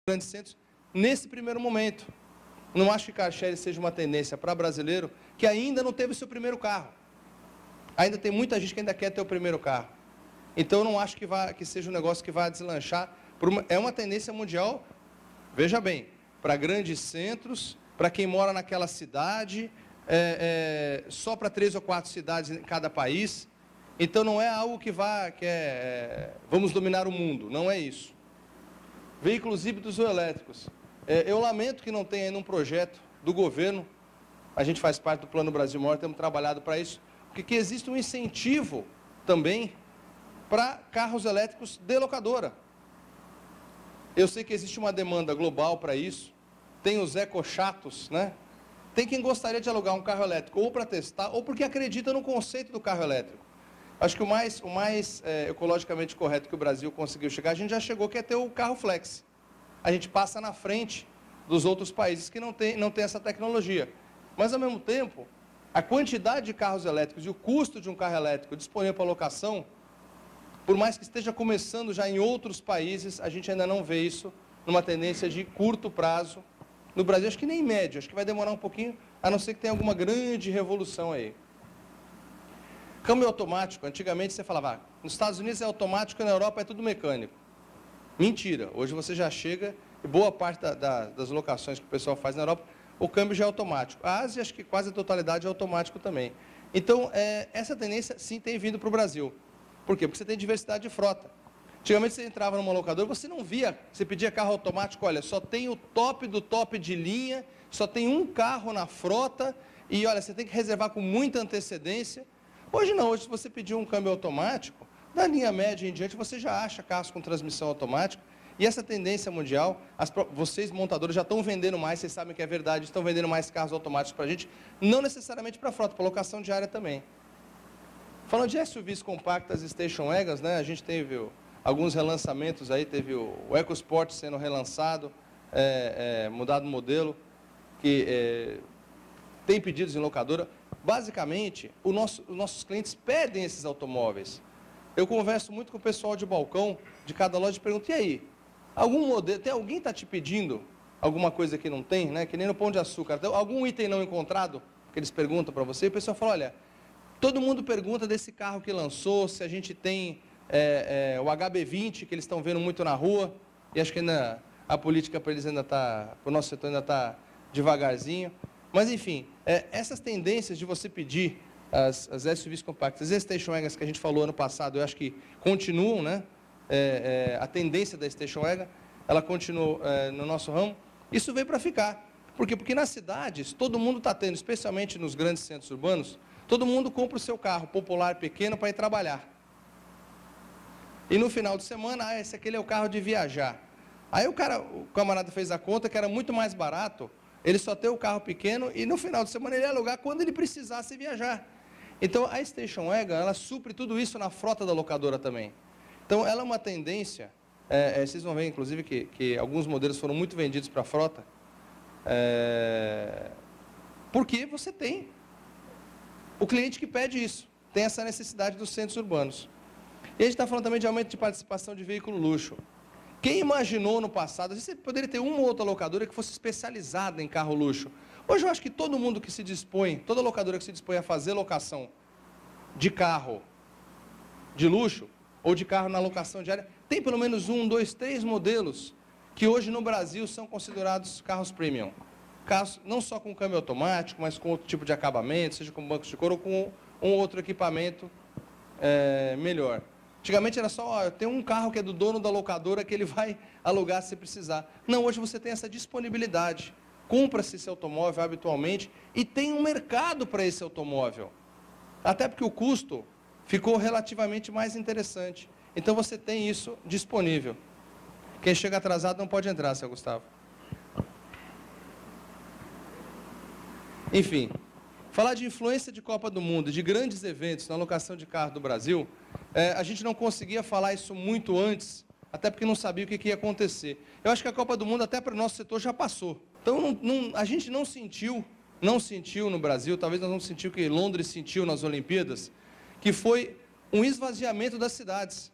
grandes centros nesse primeiro momento. Não acho que car sharing seja uma tendência para brasileiro que ainda não teve o seu primeiro carro. Ainda tem muita gente que ainda quer ter o primeiro carro. Então, eu não acho que seja um negócio que vai deslanchar. É uma tendência mundial, veja bem, para grandes centros, para quem mora naquela cidade, só para 3 ou 4 cidades em cada país. Então, não é algo que vamos dominar o mundo, não é isso. Veículos híbridos ou elétricos. Eu lamento que não tenha ainda um projeto do governo, a gente faz parte do Plano Brasil Maior, temos trabalhado para isso, porque que existe um incentivo também para carros elétricos de locadora. Eu sei que existe uma demanda global para isso, tem os ecochatos, né? Tem quem gostaria de alugar um carro elétrico ou para testar, ou porque acredita no conceito do carro elétrico. Acho que o mais ecologicamente correto que o Brasil conseguiu chegar, a gente já chegou, que é ter o carro flex. A gente passa na frente dos outros países que não tem essa tecnologia. Mas, ao mesmo tempo, a quantidade de carros elétricos e o custo de um carro elétrico disponível para locação, por mais que esteja começando já em outros países, a gente ainda não vê isso numa tendência de curto prazo. No Brasil, acho que nem médio, acho que vai demorar um pouquinho, a não ser que tenha alguma grande revolução aí. Câmbio automático, antigamente você falava, nos Estados Unidos é automático e na Europa é tudo mecânico. Mentira, hoje você já chega, e boa parte das locações que o pessoal faz na Europa, o câmbio já é automático. A Ásia, acho que quase a totalidade é automático também. Então, essa tendência, sim, tem vindo para o Brasil. Por quê? Porque você tem diversidade de frota. Antigamente, você entrava numa locadora, você não via, você pedia carro automático, olha, só tem o top do top de linha, só tem um carro na frota, e olha, você tem que reservar com muita antecedência. Hoje não, hoje se você pedir um câmbio automático, da linha média em diante, você já acha carros com transmissão automática. E essa tendência mundial, vocês montadores já estão vendendo mais, vocês sabem que é verdade, estão vendendo mais carros automáticos para a gente, não necessariamente para frota, para locação diária também. Falando de SUVs compactas e station wagons, né, a gente teve alguns relançamentos aí, teve o EcoSport sendo relançado, mudado o modelo, que tem pedidos em locadora. Basicamente, os nossos clientes pedem esses automóveis. Eu converso muito com o pessoal de balcão de cada loja e pergunto, e aí, algum modelo, alguém está te pedindo alguma coisa que não tem, né? Que nem no Pão de Açúcar, algum item não encontrado, que eles perguntam para você, e o pessoal fala, olha, todo mundo pergunta desse carro que lançou, se a gente tem o HB20, que eles estão vendo muito na rua, e acho que ainda a política para eles ainda está, para o nosso setor ainda está devagarzinho. Mas, enfim, essas tendências de você pedir as SUVs compactas e as station wagons que a gente falou ano passado, eu acho que continuam, né? A tendência da station wagon, ela continua no nosso ramo. Isso veio para ficar. Por quê? Porque nas cidades, todo mundo está tendo, especialmente nos grandes centros urbanos, todo mundo compra o seu carro popular pequeno para ir trabalhar. E no final de semana, esse aqui é o carro de viajar. Aí o camarada fez a conta que era muito mais barato ele só ter o carro pequeno e no final de semana ele ia alugar quando ele precisasse viajar. Então, a Station Wagon, ela supre tudo isso na frota da locadora também. Então, ela é uma tendência, vocês vão ver, inclusive, que alguns modelos foram muito vendidos para a frota, porque você tem o cliente que pede isso, tem essa necessidade dos centros urbanos. E a gente está falando também de aumento de participação de veículo luxo. Quem imaginou no passado, você poderia ter uma ou outra locadora que fosse especializada em carro luxo. Hoje eu acho que todo mundo que se dispõe, toda locadora que se dispõe a fazer locação de carro de luxo, ou de carro na locação diária, tem pelo menos 1, 2, 3 modelos que hoje no Brasil são considerados carros premium. Carros não só com câmbio automático, mas com outro tipo de acabamento, seja com bancos de couro ou com um outro equipamento melhor. Antigamente era só, tem um carro que é do dono da locadora que ele vai alugar se precisar. Não, hoje você tem essa disponibilidade. Compra-se esse automóvel habitualmente e tem um mercado para esse automóvel. Até porque o custo ficou relativamente mais interessante. Então você tem isso disponível. Quem chega atrasado não pode entrar, seu Gustavo. Enfim, falar de influência de Copa do Mundo, de grandes eventos na locação de carro do Brasil, a gente não conseguia falar isso muito antes, até porque não sabia o que ia acontecer. Eu acho que a Copa do Mundo, até para o nosso setor, já passou. Então, a gente não sentiu no Brasil, talvez nós não sentiu o que Londres sentiu nas Olimpíadas, que foi um esvaziamento das cidades.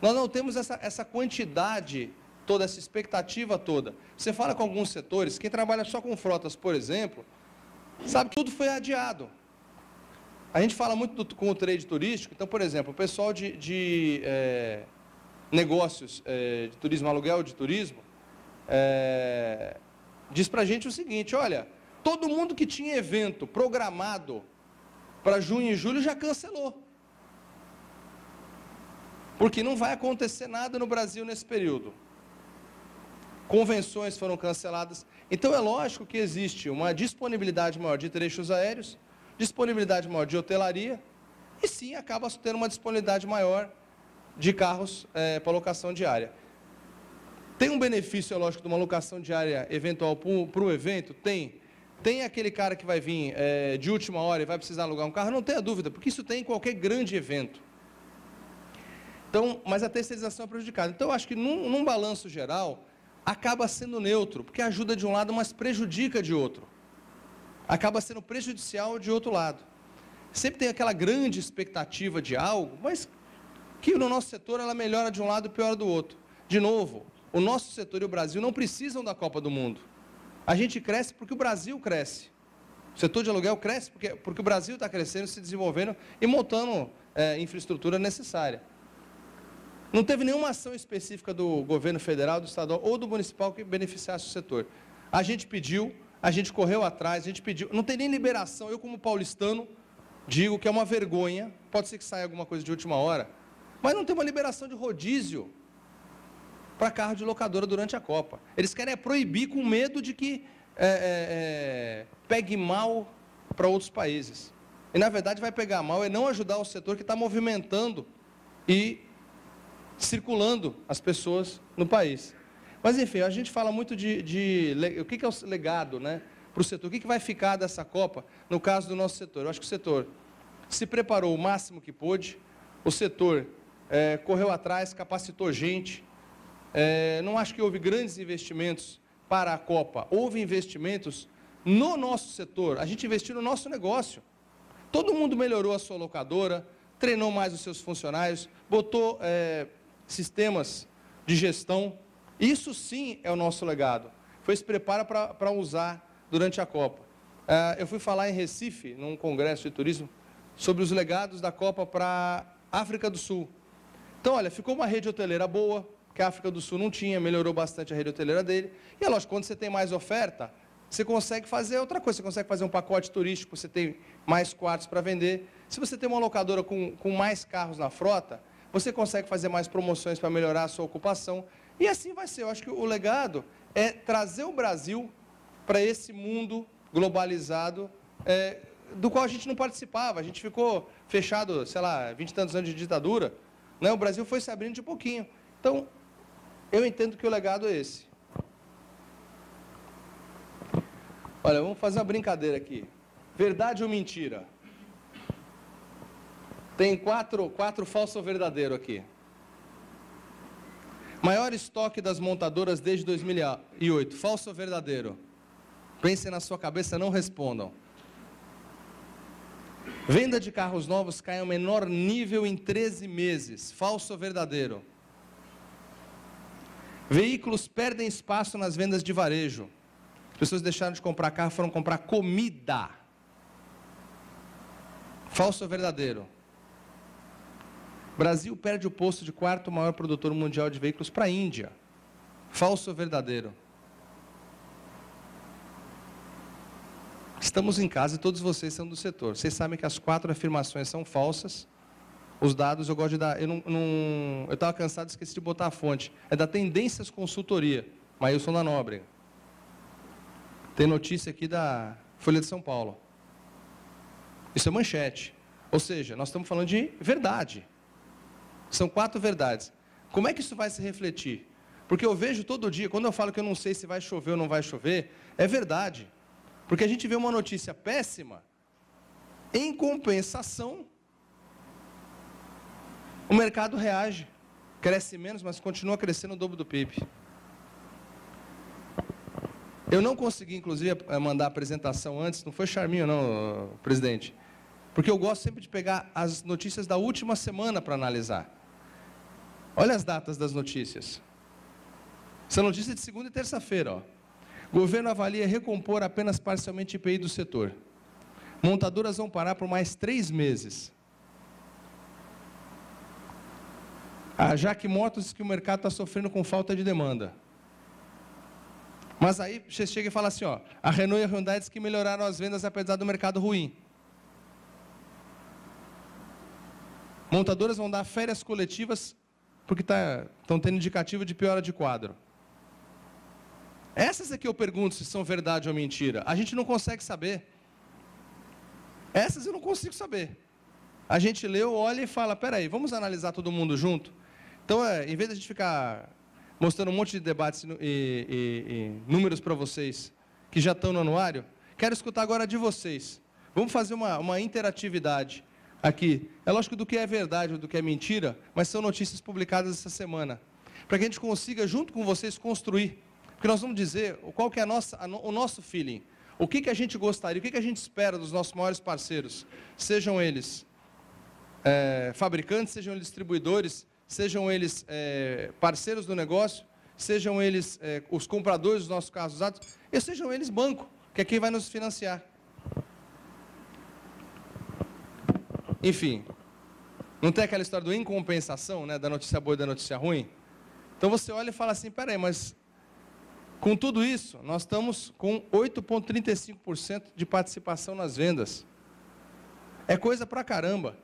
Nós não temos essa quantidade toda essa expectativa toda. Você fala com alguns setores, quem trabalha só com frotas, por exemplo, sabe que tudo foi adiado. A gente fala muito com o trade turístico, então, por exemplo, o pessoal de negócios de turismo, aluguel de turismo, diz para a gente o seguinte: olha, todo mundo que tinha evento programado para junho e julho já cancelou. Porque não vai acontecer nada no Brasil nesse período. Convenções foram canceladas. Então, é lógico que existe uma disponibilidade maior de trechos aéreos, disponibilidade maior de hotelaria, e sim, acaba tendo uma disponibilidade maior de carros para locação diária. Tem um benefício, é lógico, de uma locação diária eventual para o evento? Tem. Tem aquele cara que vai vir de última hora e vai precisar alugar um carro? Não tenha dúvida, porque isso tem em qualquer grande evento. Então, mas a terceirização é prejudicada. Então, eu acho que num balanço geral, acaba sendo neutro, porque ajuda de um lado, mas prejudica de outro. Acaba sendo prejudicial de outro lado. Sempre tem aquela grande expectativa de algo, mas que no nosso setor ela melhora de um lado e piora do outro. De novo, o nosso setor e o Brasil não precisam da Copa do Mundo. A gente cresce porque o Brasil cresce. O setor de aluguel cresce porque o Brasil está crescendo, se desenvolvendo e montando infraestrutura necessária. Não teve nenhuma ação específica do governo federal, do estadual ou do municipal que beneficiasse o setor. A gente pediu, a gente correu atrás, a gente pediu. Não tem nem liberação. Eu, como paulistano, digo que é uma vergonha. Pode ser que saia alguma coisa de última hora, mas não tem uma liberação de rodízio para carro de locadora durante a Copa. Eles querem proibir com medo de que pegue mal para outros países. E, na verdade, vai pegar mal e não ajudar o setor que está movimentando e circulando as pessoas no país. Mas, enfim, a gente fala muito o que é o legado, né, para o setor, o que vai ficar dessa Copa, no caso do nosso setor. Eu acho que o setor se preparou o máximo que pôde, o setor correu atrás, capacitou gente, não acho que houve grandes investimentos para a Copa, houve investimentos no nosso setor, a gente investiu no nosso negócio. Todo mundo melhorou a sua locadora, treinou mais os seus funcionários, botou sistemas de gestão. Isso sim é o nosso legado. Foi se preparar para usar durante a Copa. Eu fui falar em Recife, num congresso de turismo, sobre os legados da Copa para a África do Sul. Então, olha, ficou uma rede hoteleira boa, que a África do Sul não tinha, melhorou bastante a rede hoteleira dele. E é lógico, quando você tem mais oferta, você consegue fazer outra coisa, você consegue fazer um pacote turístico, você tem mais quartos para vender. Se você tem uma locadora com mais carros na frota, você consegue fazer mais promoções para melhorar a sua ocupação. E assim vai ser. Eu acho que o legado é trazer o Brasil para esse mundo globalizado, do qual a gente não participava. A gente ficou fechado, sei lá, 20 e tantos anos de ditadura, né? O Brasil foi se abrindo de pouquinho. Então, eu entendo que o legado é esse. Olha, vamos fazer uma brincadeira aqui. Verdade ou mentira? Tem quatro falso ou verdadeiro aqui. Maior estoque das montadoras desde 2008. Falso ou verdadeiro? Pensem na sua cabeça, não respondam. Venda de carros novos cai ao menor nível em 13 meses. Falso ou verdadeiro? Veículos perdem espaço nas vendas de varejo. As pessoas deixaram de comprar carro, foram comprar comida. Falso ou verdadeiro? Brasil perde o posto de quarto maior produtor mundial de veículos para a Índia. Falso ou verdadeiro? Estamos em casa e todos vocês são do setor. Vocês sabem que as 4 afirmações são falsas. Os dados eu gosto de dar. Eu estava cansado, esqueci de botar a fonte. É da Tendências Consultoria, Maílson da Nóbrega. Tem notícia aqui da Folha de São Paulo. Isso é manchete. Ou seja, nós estamos falando de verdade. São 4 verdades. Como é que isso vai se refletir? Porque eu vejo todo dia, quando eu falo que eu não sei se vai chover ou não vai chover, é verdade. Porque a gente vê uma notícia péssima, em compensação, o mercado reage. Cresce menos, mas continua crescendo o dobro do PIB. Eu não consegui, inclusive, mandar a apresentação antes, não foi charminho não, presidente, porque eu gosto sempre de pegar as notícias da última semana para analisar. Olha as datas das notícias. Essa notícia é de segunda e terça-feira, ó. Governo avalia recompor apenas parcialmente IPI do setor. Montadoras vão parar por mais 3 meses. A Jaque Motors diz que o mercado está sofrendo com falta de demanda. Mas aí você chega e fala assim, ó, a Renault e a Hyundai diz que melhoraram as vendas apesar do mercado ruim. Montadoras vão dar férias coletivas porque estão tendo indicativo de piora de quadro. Essas aqui eu pergunto se são verdade ou mentira. A gente não consegue saber. Essas eu não consigo saber. A gente leu, olha e fala, peraí, vamos analisar todo mundo junto? Então, em vez de a gente ficar mostrando um monte de debates e números para vocês que já estão no anuário, quero escutar agora de vocês. Vamos fazer uma interatividade aqui. É lógico do que é verdade ou do que é mentira, mas são notícias publicadas essa semana. Para que a gente consiga, junto com vocês, construir. Porque nós vamos dizer qual que é o nosso feeling. O que a gente gostaria, o que a gente espera dos nossos maiores parceiros. Sejam eles fabricantes, sejam eles distribuidores, sejam eles parceiros do negócio, sejam eles os compradores dos nossos carros usados, e sejam eles banco, que é quem vai nos financiar. Enfim, não tem aquela história do incompensação, né, da notícia boa e da notícia ruim? Então você olha e fala assim, peraí, mas com tudo isso, nós estamos com 8,35% de participação nas vendas. É coisa pra caramba.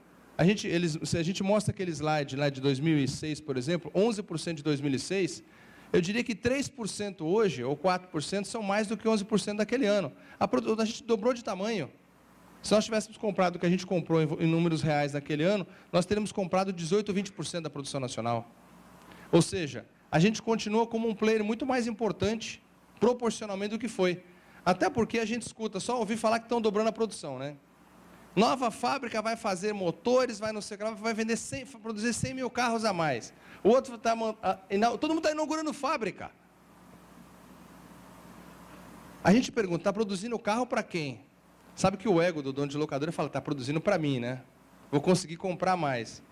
Se a gente mostra aquele slide lá de 2006, por exemplo, 11% de 2006, eu diria que 3% hoje, ou 4%, são mais do que 11% daquele ano. A gente dobrou de tamanho. Se nós tivéssemos comprado o que a gente comprou em números reais naquele ano, nós teríamos comprado 18 ou 20% da produção nacional. Ou seja, a gente continua como um player muito mais importante, proporcionalmente, do que foi. Até porque a gente escuta, só ouvir falar que estão dobrando a produção, né? Nova fábrica vai fazer motores, vai vender produzir 100 mil carros a mais. O outro todo mundo está inaugurando fábrica. A gente pergunta, está produzindo carro para quem? Sabe que o ego do dono de locadora fala, está produzindo para mim, né? Vou conseguir comprar mais.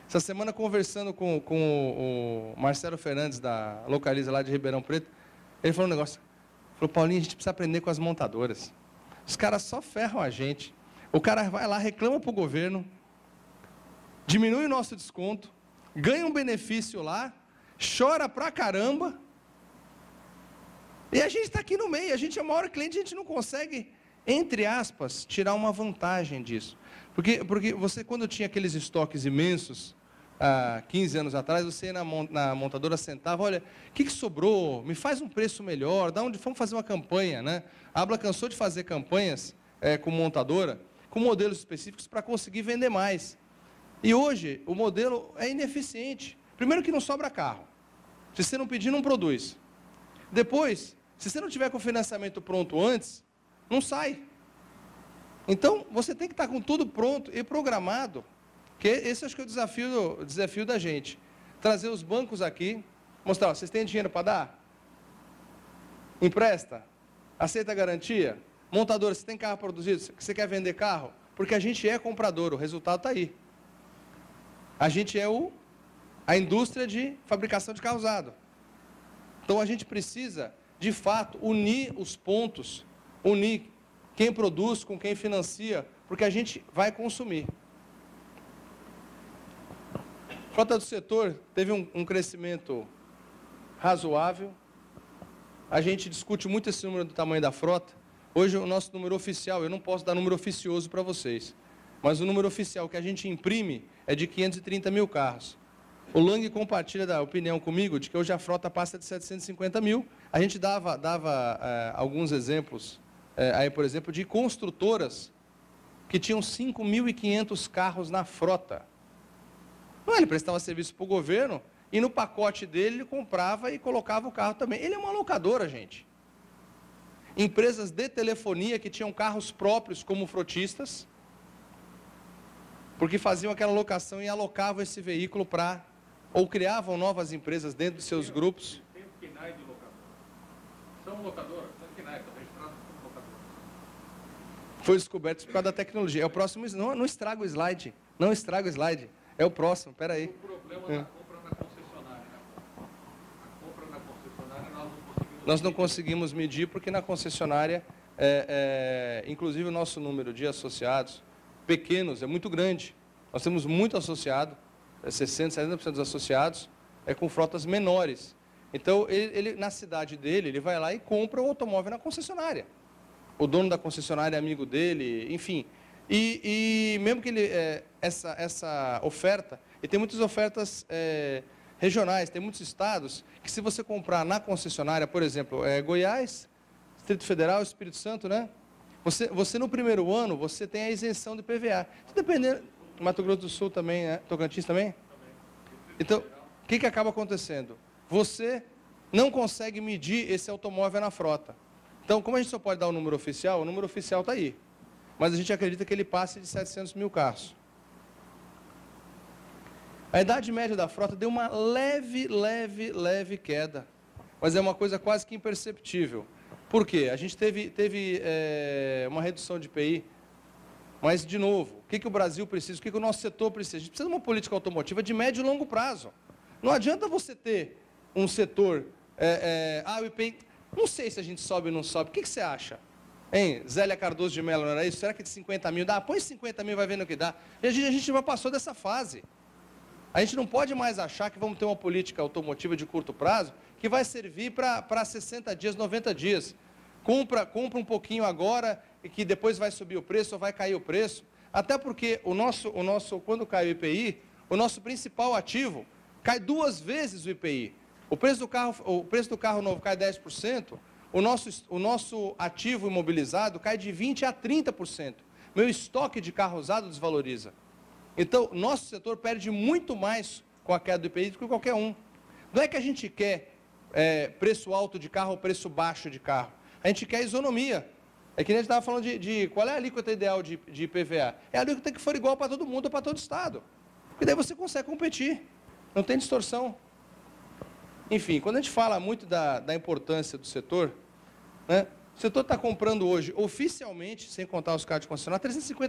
Essa semana, conversando com o Marcelo Fernandes, da Localiza lá de Ribeirão Preto, ele falou um negócio. Falou, Paulinho, a gente precisa aprender com as montadoras. Os caras só ferram a gente. O cara vai lá, reclama para o governo, diminui o nosso desconto, ganha um benefício lá, chora pra caramba, e a gente está aqui no meio, a gente é o maior cliente, a gente não consegue, entre aspas, tirar uma vantagem disso. Porque você, quando tinha aqueles estoques imensos, há 15 anos atrás, você ia na montadora, sentava, olha, o que sobrou? Me faz um preço melhor, vamos fazer uma campanha, né? A Abla cansou de fazer campanhas com montadora, com modelos específicos para conseguir vender mais. E hoje, o modelo é ineficiente. Primeiro que não sobra carro. Se você não pedir, não produz. Depois, se você não tiver com o financiamento pronto antes, não sai. Então, você tem que estar com tudo pronto e programado, que esse acho que é o desafio da gente. Trazer os bancos aqui, mostrar, ó, vocês têm dinheiro para dar? Empresta? Aceita a garantia? Montador, você tem carro produzido? Você quer vender carro? Porque a gente é comprador, o resultado está aí. A gente é a indústria de fabricação de carro usado. Então, a gente precisa, de fato, unir os pontos, unir quem produz com quem financia, porque a gente vai consumir. A frota do setor teve um crescimento razoável. A gente discute muito esse número do tamanho da frota. Hoje, o nosso número oficial, eu não posso dar número oficioso para vocês, mas o número oficial que a gente imprime é de 530 mil carros. O Lang compartilha da opinião comigo de que hoje a frota passa de 750 mil. A gente dava alguns exemplos, aí, por exemplo, de construtoras que tinham 5.500 carros na frota. Não, ele prestava serviço para o governo e no pacote dele ele comprava e colocava o carro também. Ele é uma locadora, gente. Empresas de telefonia que tinham carros próprios como frotistas, porque faziam aquela locação e alocavam esse veículo para, ou criavam novas empresas dentro dos seus grupos. Tem o PNAE de locadora. São locadoras, tem o PNAE, estão registrados como locadora. Foi descoberto por causa da tecnologia. É o próximo, não estraga o slide, não estraga o slide. É o próximo, espera aí. O problema da compra na concessionária. A compra na concessionária nós não conseguimos medir porque na concessionária, inclusive o nosso número de associados pequenos é muito grande. Nós temos muito associado, 60%, 70% dos associados com frotas menores. Então, ele, na cidade dele, ele vai lá e compra o automóvel na concessionária. O dono da concessionária é amigo dele, enfim. E mesmo que ele, essa oferta, e tem muitas ofertas regionais, tem muitos estados que se você comprar na concessionária, por exemplo, Goiás, Distrito Federal, Espírito Santo, né? Você no primeiro ano, você tem a isenção de PVA. Dependendo, Mato Grosso do Sul também, né? Tocantins também? Então, o que acaba acontecendo? Você não consegue medir esse automóvel na frota. Então, como a gente só pode dar o número oficial está aí. Mas a gente acredita que ele passe de 700 mil carros. A idade média da frota deu uma leve queda. Mas é uma coisa quase que imperceptível. Por quê? A gente teve uma redução de IPI. Mas, de novo, o que o Brasil precisa? O que o nosso setor precisa? A gente precisa de uma política automotiva de médio e longo prazo. Não adianta você ter um setor... o IPI... Não sei se a gente sobe ou não sobe. O que você acha? Hein? Zélia Cardoso de Mello, não era isso? Será que de 50 mil dá? Põe 50 mil, vai vendo o que dá. E a gente já passou dessa fase. A gente não pode mais achar que vamos ter uma política automotiva de curto prazo que vai servir para 60 dias, 90 dias. Compra um pouquinho agora e que depois vai subir o preço ou vai cair o preço. Até porque quando cai o IPI, o nosso principal ativo cai 2 vezes o IPI. O preço do carro novo cai 10%, o nosso ativo imobilizado cai de 20% a 30%. Meu estoque de carro usado desvaloriza. Então, nosso setor perde muito mais com a queda do IPI do que qualquer um. Não é que a gente quer preço alto de carro ou preço baixo de carro. A gente quer isonomia. É que nem a gente estava falando de qual é a alíquota ideal de IPVA. É a alíquota que for igual para todo mundo ou para todo estado. Porque daí você consegue competir. Não tem distorção. Enfim, quando a gente fala muito da importância do setor, né, o setor está comprando hoje, oficialmente, sem contar os carros de concessionária, 350